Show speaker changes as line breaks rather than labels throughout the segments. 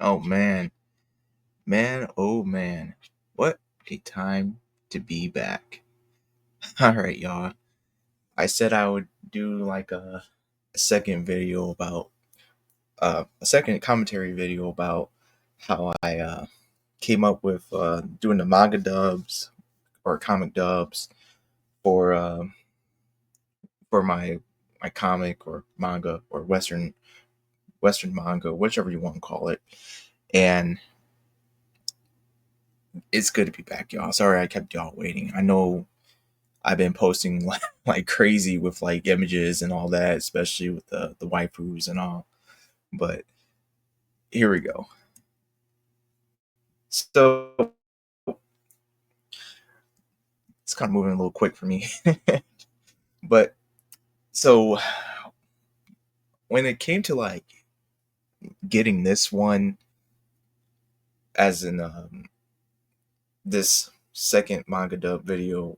Oh oh man, what a time to be back. All right, y'all. I said I would do like a second video about a second commentary video about how I came up with doing the manga dubs or comic dubs for for my comic or manga or Western manga, whichever you want to call it. And it's good to be back, y'all. Sorry I kept y'all waiting. I know I've been posting like crazy with like images and all that, especially with the waifus and all. But here we go. So it's kind of moving a little quick for me. But so when it came to like getting this one as in this second manga dub video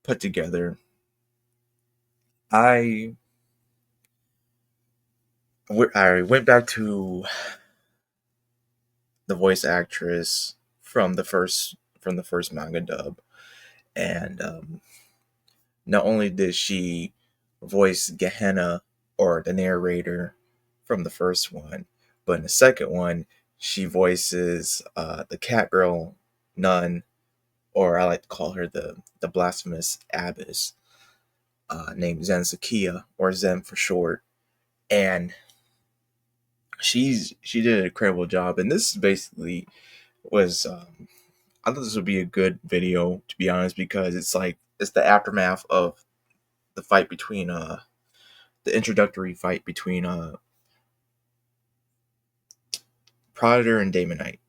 put together, I I went back to the voice actress from the first manga dub, and not only did she voice Gehenna or the narrator from the first one, but in the second one, she voices the Catgirl Nun, or I like to call her the blasphemous abbess, named Zen Sakia, or Zen for short. And she did an incredible job. And this basically was I thought this would be a good video, to be honest, because it's the aftermath of the fight between the introductory fight between Predator and Damon Knight.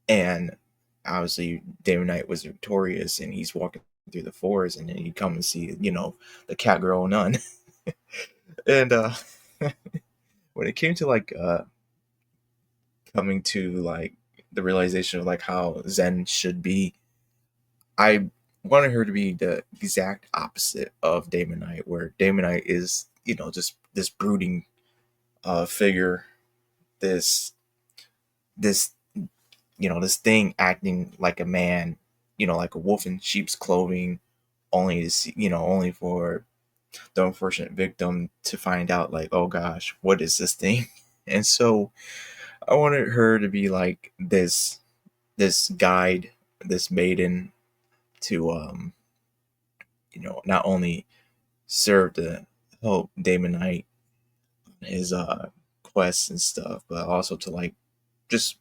And obviously Damon Knight was victorious and he's walking through the forest, and then you come and see, the Catgirl Nun. And when it came to like coming to like the realization of like how Zen should be, I wanted her to be the exact opposite of Damon Knight, where Damon Knight is, just this brooding figure, this this this thing acting like a man, like a wolf in sheep's clothing, only to see, only for the unfortunate victim to find out like, oh gosh, what is this thing? And so I wanted her to be like this guide, this maiden to not only serve to help Damon Knight on his quests and stuff, but also to like just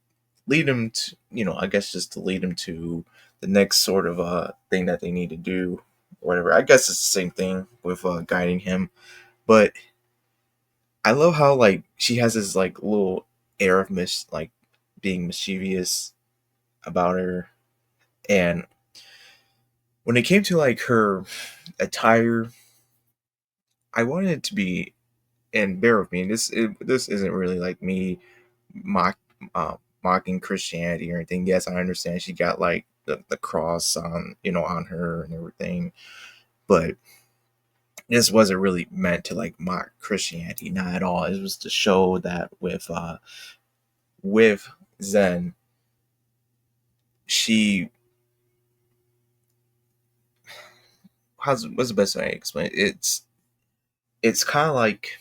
lead him to, I guess just to lead him to the next sort of thing that they need to do, or whatever. I guess it's the same thing with guiding him. But I love how like she has this like little air of like being mischievous about her. And when it came to like her attire, I wanted it to be, and bear with me, this isn't really like me mock mocking Christianity or anything. Yes, I understand she got like the cross on, on her and everything, but this wasn't really meant to like mock Christianity, not at all. It was to show that with Zen, she what's the best way I explain it? It's kind of like,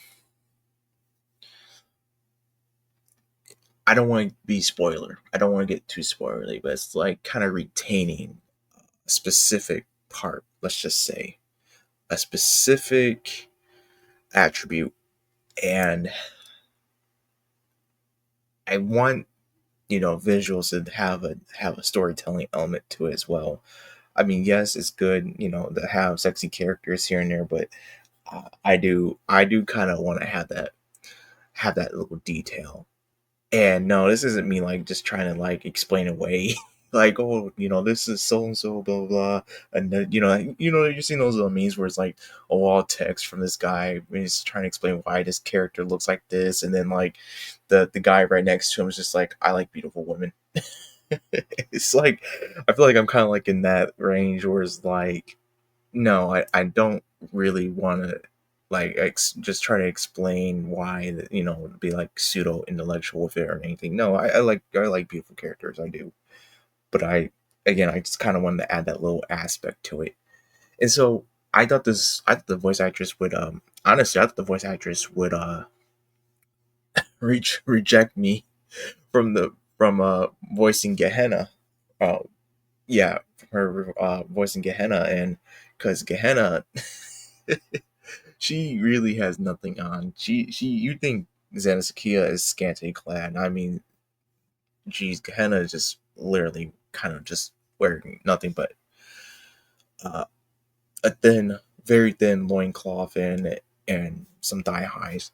I don't want to be spoiler. I don't want to get too spoilery, but it's like kind of retaining a specific part. Let's just say a specific attribute, and I want, visuals to have a storytelling element to it as well. I mean, yes, it's good, to have sexy characters here and there, but I do kind of want to have that little detail. And no, this isn't me like just trying to like explain away like, oh, this is so and so, blah blah blah. And then, you're seeing those little memes where it's like a wall text from this guy and he's trying to explain why this character looks like this, and then like the guy right next to him is just like, I like beautiful women. It's like, I feel like I'm kind of like in that range where it's like, no, I don't really want to. like just try to explain why be like pseudo intellectual with it or anything. No, I like beautiful characters, I do, but I just kind of wanted to add that little aspect to it. And so I thought the voice actress would honestly I thought the voice actress would reject me from voicing Gehenna. Uh, yeah, from her voicing Gehenna, and because Gehenna, she really has nothing on. She you think Xanasakia is scantily clad? I mean, geez, Gehenna is just literally kind of just wearing nothing but uh, a thin, very thin loincloth and some thigh highs.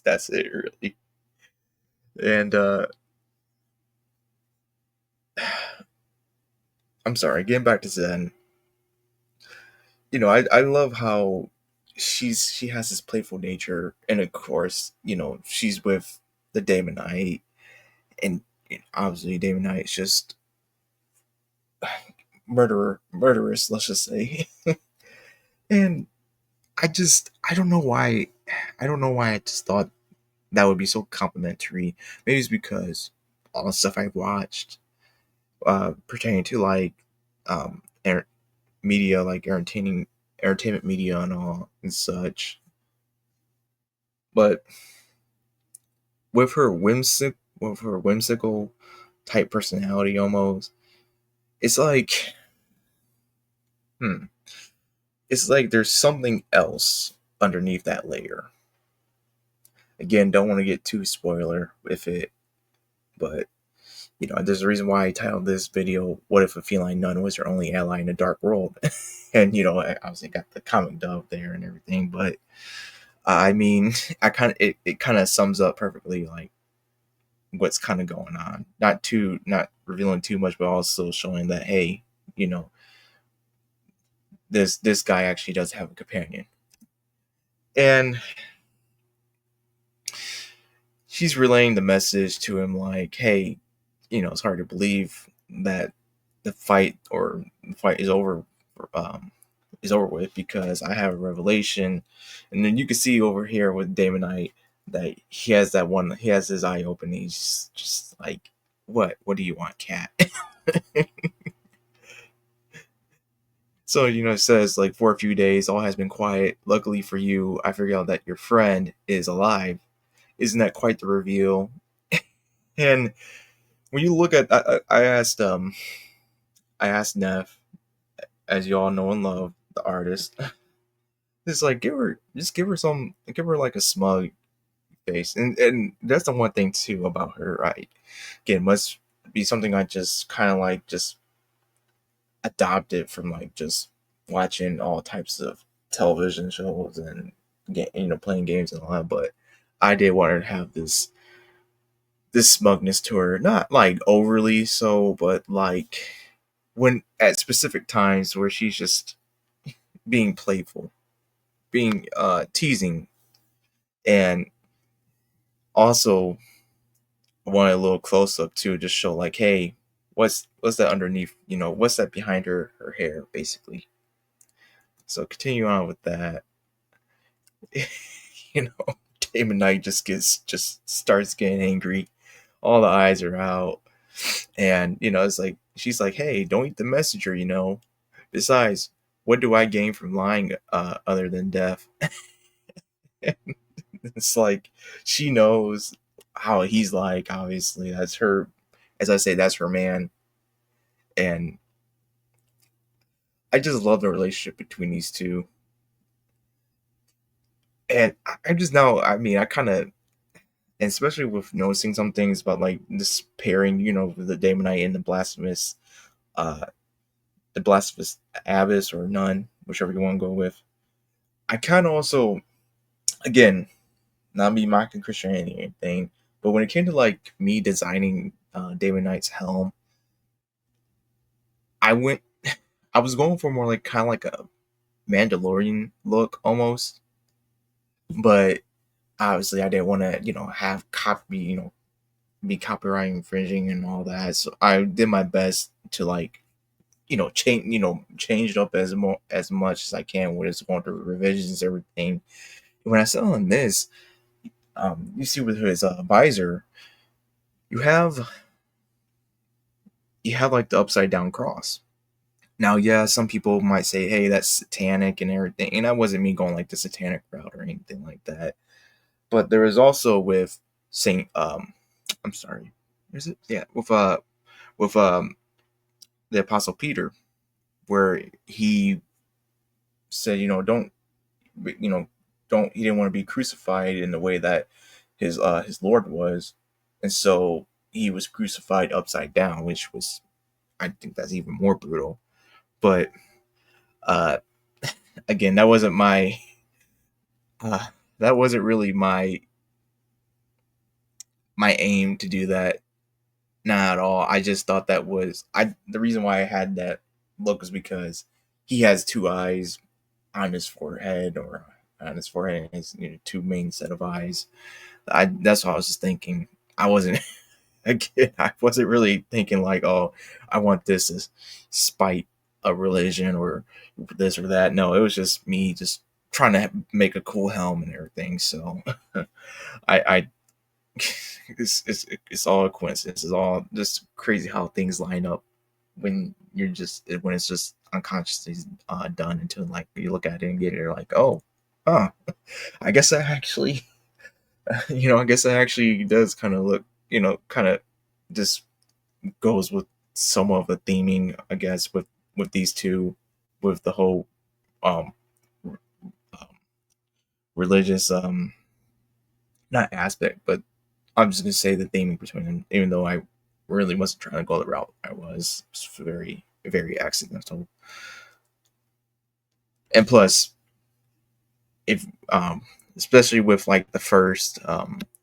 That's it really. And I'm sorry, getting back to Zen. I love how she has this playful nature, and of course, she's with the Damonite, and obviously Damonite's just murderous, let's just say. And I don't know why, I just thought that would be so complimentary. Maybe it's because all the stuff I've watched pertaining to like um media, like entertainment media and all and such. But with her whimsical type personality almost, it's like hmm, it's like there's something else underneath that layer. Again, don't want to get too spoiler with it, but there's a reason why I titled this video "What if a feline nun was your only ally in a dark world?" And I obviously got the comic dub there and everything, but I mean, it kind of sums up perfectly like what's kind of going on. Not revealing too much, but also showing that hey, you know, this guy actually does have a companion, and she's relaying the message to him like, hey, it's hard to believe that the fight is over with because I have a revelation, and then you can see over here with Damonite that he has his eye open. He's just like, what do you want, cat? So, it says like for a few days, all has been quiet. Luckily for you, I figured out that your friend is alive. Isn't that quite the reveal? And when you look at, I asked Neff, as you all know and love, the artist, just like give her like a smug face, and that's the one thing too about her. Right, again, must be something I just kind of like just adopted from like just watching all types of television shows and playing games and all that. But I did want her to have this smugness to her, not like overly so, but like when at specific times where she's just being playful, being teasing, and also I wanted a little close up too, just show like, hey, what's that underneath? What's that behind her hair, basically. So continue on with that. you know, Damon Knight just starts getting angry. All the eyes are out, and it's like she's like, hey, don't eat the messenger. Besides, what do I gain from lying other than death? It's like she knows how he's like. Obviously, that's her. As I say, that's her man, and I just love the relationship between these two. And I just now, I mean, I kind of, and especially with noticing some things about like this pairing, with the Damonite and uh, the blasphemous abbess or nun, whichever you want to go with. I kind of also, again, not me mocking Christianity or anything, but when it came to like me designing David Knight's helm, I went, I was going for more like kind of like a Mandalorian look almost, but obviously I didn't want to, have copy, be copyright infringing and all that. So I did my best to like change it up as much as I can when it's going through revisions and everything. When I saw on this, you see with his visor, you have like the upside down cross. Now, yeah, some people might say, "Hey, that's satanic and everything," and that wasn't me going like the satanic route or anything like that. But there is also with Saint, I'm sorry, is it? Yeah, with the Apostle Peter, where he said, don't, you know, don't, he didn't want to be crucified in the way that his Lord was, and so he was crucified upside down, which was, I think that's even more brutal. But uh, again, uh, that wasn't really my aim to do that. Not at all. I just thought that was the reason why I had that look is because he has two eyes on his forehead, or on his forehead, and his two main set of eyes. That's what I was just thinking. I wasn't again. I wasn't really thinking like, oh, I want this to spite a religion or this or that. No, it was just me just trying to make a cool helm and everything. So I it's all a coincidence. It's all just crazy how things line up when it's just unconsciously done, until like you look at it and get it, you're like, oh, huh. I guess that actually, I guess that actually does kind of look, kind of just goes with some of the theming, I guess, with these two, with the whole um, um religious not aspect, but I'm just gonna say the theming between them, even though I really wasn't trying to go the route I was. It's very, very accidental. And plus, if especially with like the first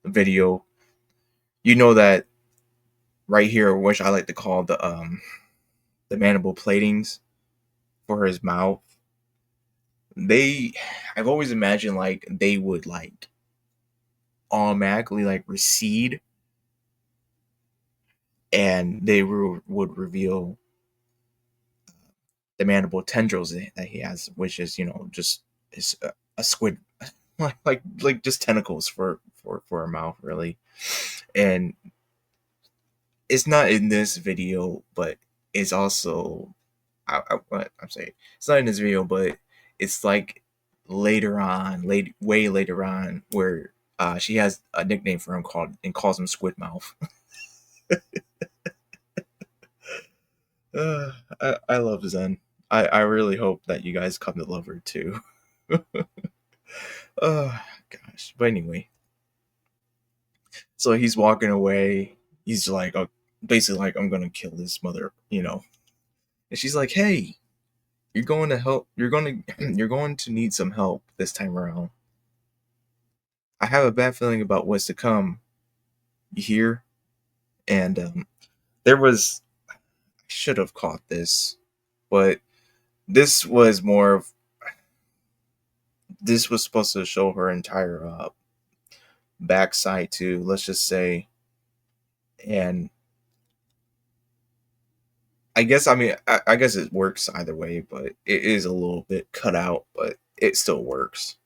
video, that right here, which I like to call the mandible platings for his mouth, they I've always imagined like they would like automatically like recede, and they would reveal the mandible tendrils that he has, which is just is a squid, like just tentacles for a mouth, really. And it's not in this video, but it's also, what I'm saying, it's not in this video, but it's like later on, way later on, where she has a nickname for him called and calls him Squid Mouth. I love Zen. I really hope that you guys come to love her too. Oh gosh. But anyway, so he's walking away. He's like, basically like, I'm gonna kill this mother, And she's like, hey, you're going to help. You're going to need some help this time around. I have a bad feeling about what's to come. You hear? And there was, I should have caught this, but this was more of, this was supposed to show her entire backside too. Let's just say, and I guess it works either way, but it is a little bit cut out, but it still works.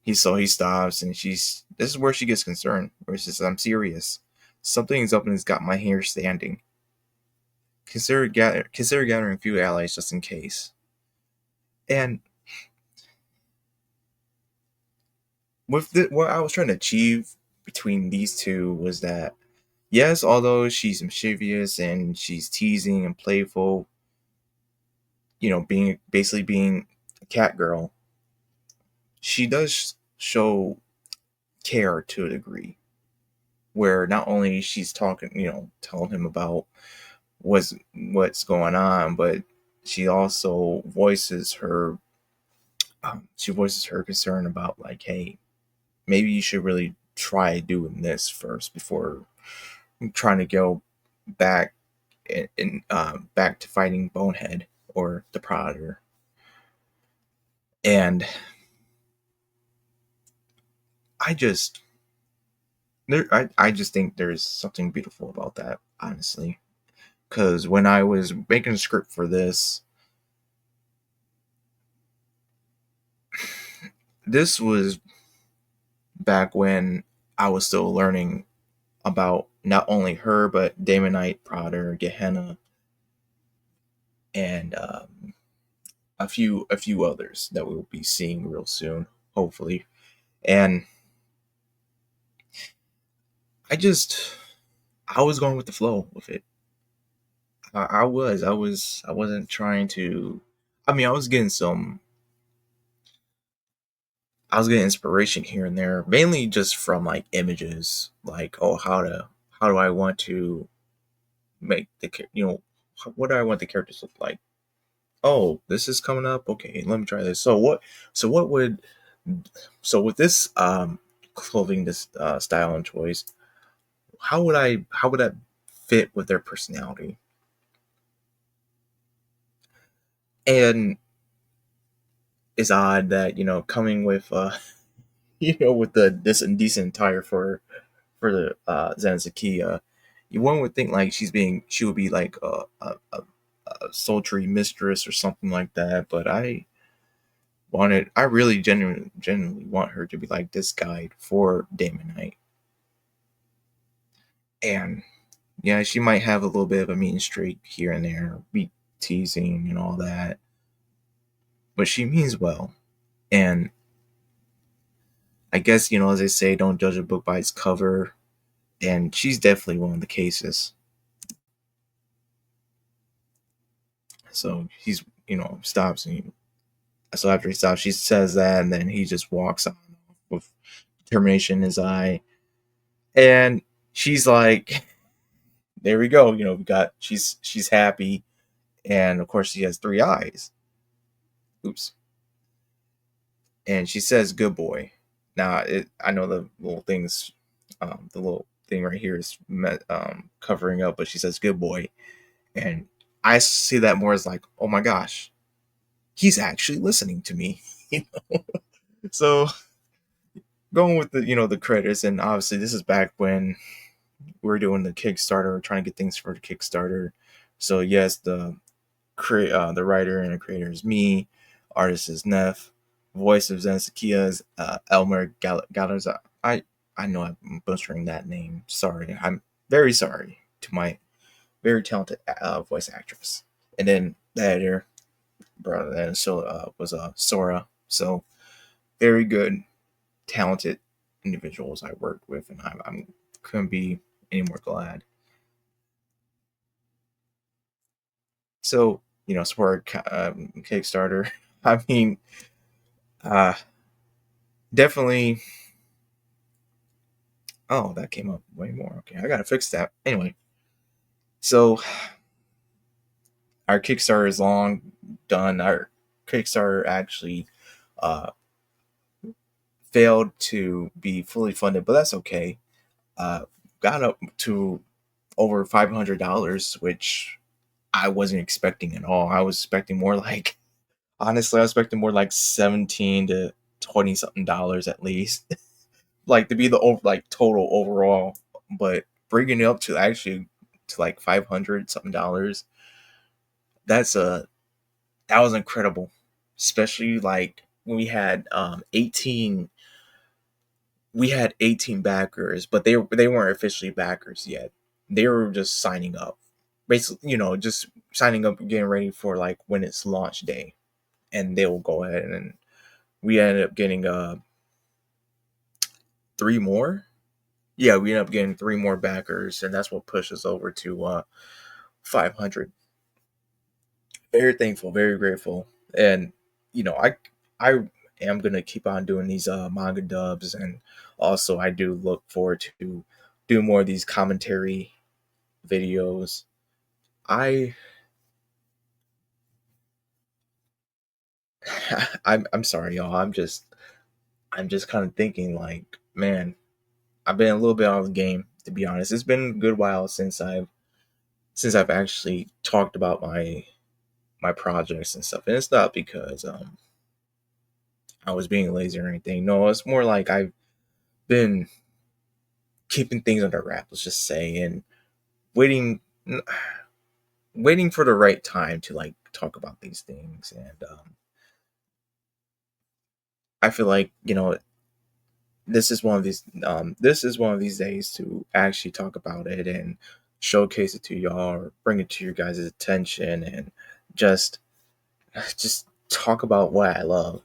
He stops, and this is where she gets concerned. Where she says, "I'm serious. Something's up, and it's got my hair standing. Consider gathering a few allies just in case." And what I was trying to achieve between these two was that, yes, although she's mischievous and she's teasing and playful, being a cat girl, she does show care to a degree, where not only she's talking, telling him about what's going on, but she also voices her concern about like, hey, maybe you should really try doing this first before trying to go back back to fighting Bonehead or the Predator. And I just I just think there's something beautiful about that, honestly. because when I was making a script for this was back when I was still learning about not only her but Damonite, Prodder, Gehenna, and a few others that we'll be seeing real soon, hopefully. And I just I was going with the flow with it. I wasn't trying to. I mean, I was getting inspiration here and there, mainly just from like images, like oh how do I want to make what do I want the characters to look like? Oh, this is coming up. Okay, let me try this. So what would so with this clothing this style and choice, how would that fit with their personality? And it's odd that coming with with the this indecent attire for the Zanzikia, one would think like she would be like a sultry mistress or something like that. But I really genuinely want her to be like this guide for Damonite, and yeah, she might have a little bit of a mean streak here and there, be teasing and all that, but she means well. And I guess as they say, don't judge a book by its cover, and she's definitely one of the cases. So he's stops and so after he stops, she says that, and then he just walks on with determination in his eye, and she's like, "There we go." We got she's happy, and of course she has three eyes. Oops, and she says, "Good boy." Now I know the little thing right here is covering up, but she says, "Good boy," and I see that more as like, "Oh my gosh, he's actually listening to me." So going with the credits, and obviously this is back when we are doing the Kickstarter, trying to get things for the Kickstarter. So yes, the writer and the creator is me, artist is Neff, voice of Zensakia is Elmer Galarza. I know I'm butchering that name. Sorry, I'm very sorry to my very talented voice actress. And then the editor, brother, and so was Sora. So very good talented individuals I worked with, and I'm couldn't be any more glad. So support Kickstarter. I mean, uh, definitely. Oh, that came up way more. Okay, I gotta fix that. Anyway, so our Kickstarter is long done. Our Kickstarter actually uh, failed to be fully funded, but that's okay. Got up to over $500, which I wasn't expecting at all. I was expecting more like honestly, I was expecting more like 17 to 20 something dollars at least, like to be the like total overall. But bringing it up to actually to like 500 something dollars, that's that was incredible, especially like when we had 18 backers, but they weren't officially backers yet. They were just signing up, basically, just signing up and getting ready for like when it's launch day, and they will go ahead and we ended up getting three more. Yeah, we ended up getting three more backers, and that's what pushed us over to 500. Very thankful, very grateful, and I am gonna keep on doing these manga dubs, and also I do look forward to do more of these commentary videos. I I'm sorry, y'all. I'm just kind of thinking like, man, I've been a little bit out of the game, to be honest. It's been a good while since I've actually talked about my projects and stuff. And it's not because I was being lazy or anything. No, it's more like I've been keeping things under wraps, let's just say, and waiting waiting for the right time to like talk about these things. And I feel like, this is one of these days to actually talk about it and showcase it to y'all, or bring it to your guys' attention, and just just talk about what I love.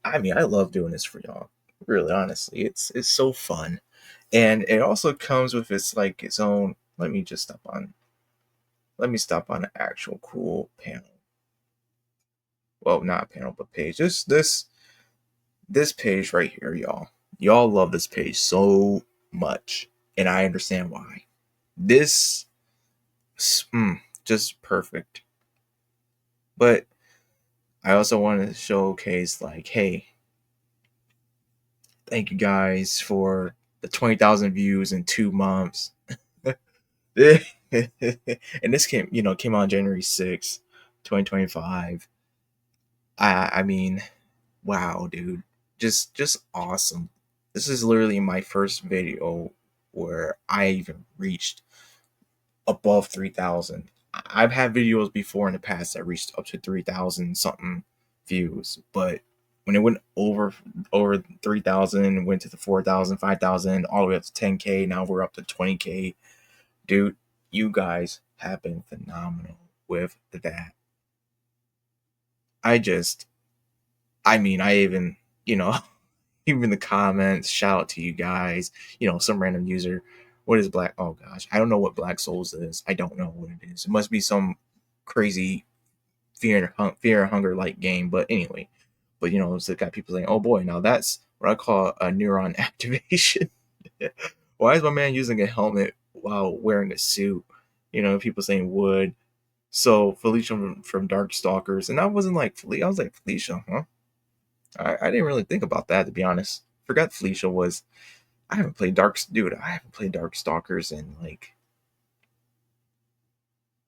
I mean, I love doing this for y'all. Really, honestly, it's so fun, and it also comes with its own. Let me stop on an actual cool panel. Well, not panel, but page. This page right here, y'all. Y'all love this page so much, and I understand why. This, just perfect. But I also want to showcase, like, hey, thank you guys for the 20,000 views in 2 months. And this came on January 6th, 2025. I mean, wow, dude. Just awesome. This is literally my first video where I even reached above 3,000. I've had videos before in the past that reached up to 3,000 something views, but when it went over 3,000, went to the 4,000, 5,000, all the way up to 10K, now we're up to 20K. Dude, you guys have been phenomenal with that. I just I mean, I even, even the comments, shout out to you guys. Some random user. What is black? Oh gosh, I don't know what Black Souls is. I don't know what it is. It must be some crazy fear and hunger like game. But anyway, it's got people saying, "Oh boy, now that's what I call a neuron activation." Why is my man using a helmet while wearing a suit? People saying wood. So Felicia from Darkstalkers, and I wasn't like Felicia. I was like Felicia, huh? I didn't really think about that, to be honest. Forgot Felicia was. I haven't played dude. I haven't played Darkstalkers in like.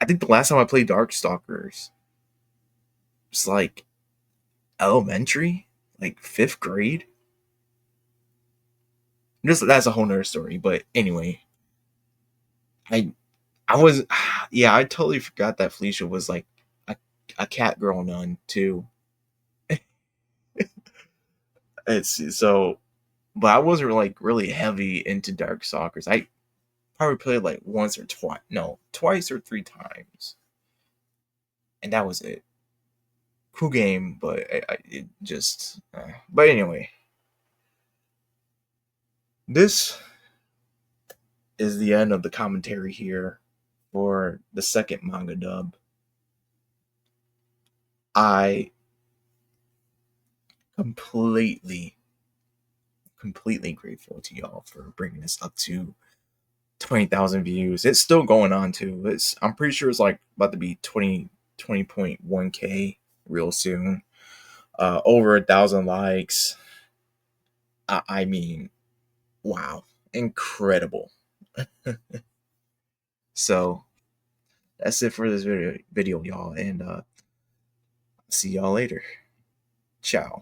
I think the last time I played Darkstalkers was like elementary, like 5th grade. Just that's a whole nother story. But anyway, I I was yeah, I totally forgot that Felicia was like a, a Catgirl Nun too. It's so, but I wasn't like really heavy into Darkstalkers. I probably played like once or twice, no, twice or 3 times, and that was it. Cool game, but it just. But anyway, this is the end of the commentary here for the second manga dub. I completely, completely grateful to y'all for bringing this up to 20,000 views. It's still going on too. I'm pretty sure it's like about to be 20.1K real soon. Over 1,000 likes. I mean, wow, incredible. So that's it for this video y'all, and see y'all later. Ciao.